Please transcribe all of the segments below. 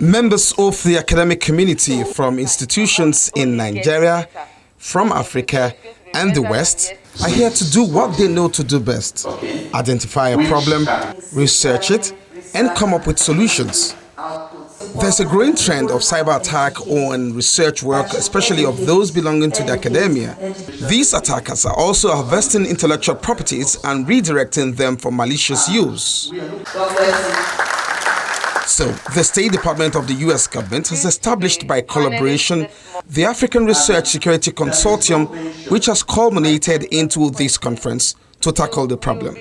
Members of the academic community from institutions in Nigeria, from Africa and the West are here to do what they know to do best: identify a problem, research it, and come up with solutions. There's a growing trend of cyber attack on research work, especially of those belonging to the academia. These attackers are also harvesting intellectual properties and redirecting them for malicious use. So, the State Department of the U.S. government has established by collaboration the African Research Security Consortium, which has culminated into this conference to tackle the problem.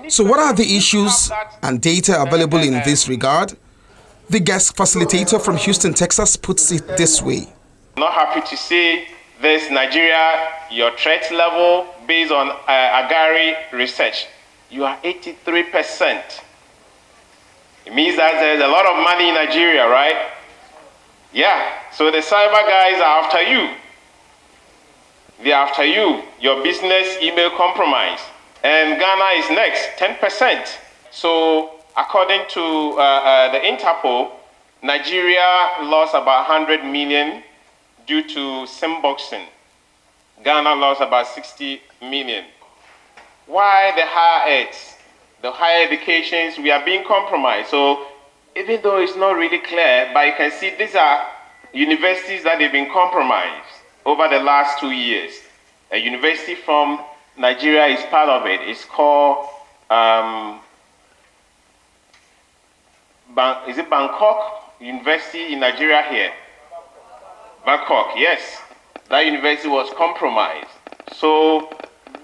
So what are the issues and data available in this regard? The guest facilitator from Houston, Texas puts it this way. Not happy to say this, Nigeria, your threat level based on Agari research, you are 83%. It means that there's a lot of money in Nigeria, right? Yeah, so the cyber guys are after you. They're after you, your business email compromise. And Ghana is next, 10%. So according to the Interpol, Nigeria lost about 100 million due to SIM boxing. Ghana lost about 60 million. Why the higher eds? The higher educations, we are being compromised. So even though it's not really clear, but you can see these are universities that have been compromised over the last 2 years. A university from Nigeria is part of it. It's called, is it Bangkok University in Nigeria here? Bangkok, yes. That university was compromised. So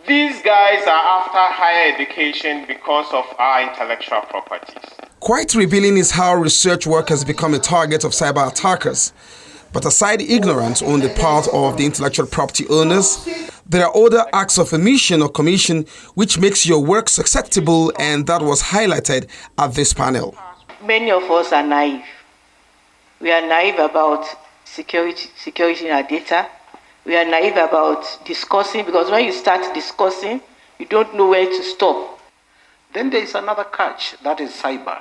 these guys are after higher education because of our intellectual properties. Quite revealing is how research work has become a target of cyber attackers. But aside ignorance on the part of the intellectual property owners, there are other acts of omission or commission which makes your work susceptible, and that was highlighted at this panel. Many of us are naive. We are naive about security in our data. We are naive about discussing, because when you start discussing, you don't know where to stop. Then there is another catch, that is cyber,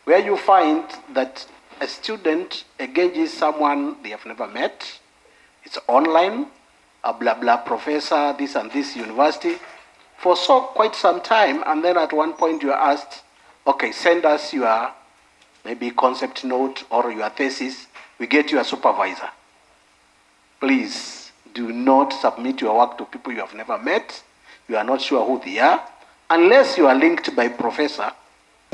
where you find that a student engages someone they have never met. It's online, a blah blah professor, this and this university, for quite some time, and then at one point you are asked, okay, send us your maybe concept note or your thesis, we get you a supervisor. Please do not submit your work to people you have never met, you are not sure who they are, unless you are linked by professor.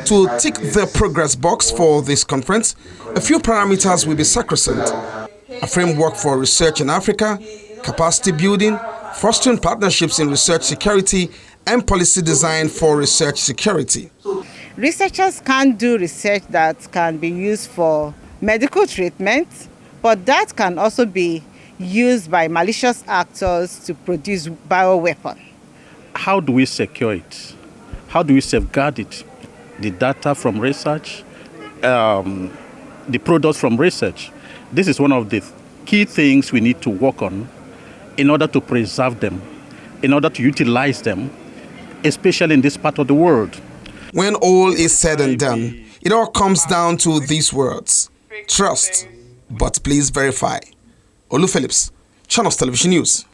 To tick the progress box for this conference, a few parameters will be sacrosanct: a framework for research in Africa, capacity building, fostering partnerships in research security, and policy design for research security. Researchers can do research that can be used for medical treatment, but that can also be used by malicious actors to produce bioweapons. How do we secure it? How do we safeguard it? The data from research, the products from research. This is one of the key things we need to work on in order to preserve them, in order to utilize them, especially in this part of the world. When all is said and done, it all comes down to these words: trust, but please verify. Olu Phillips, Channels Television News.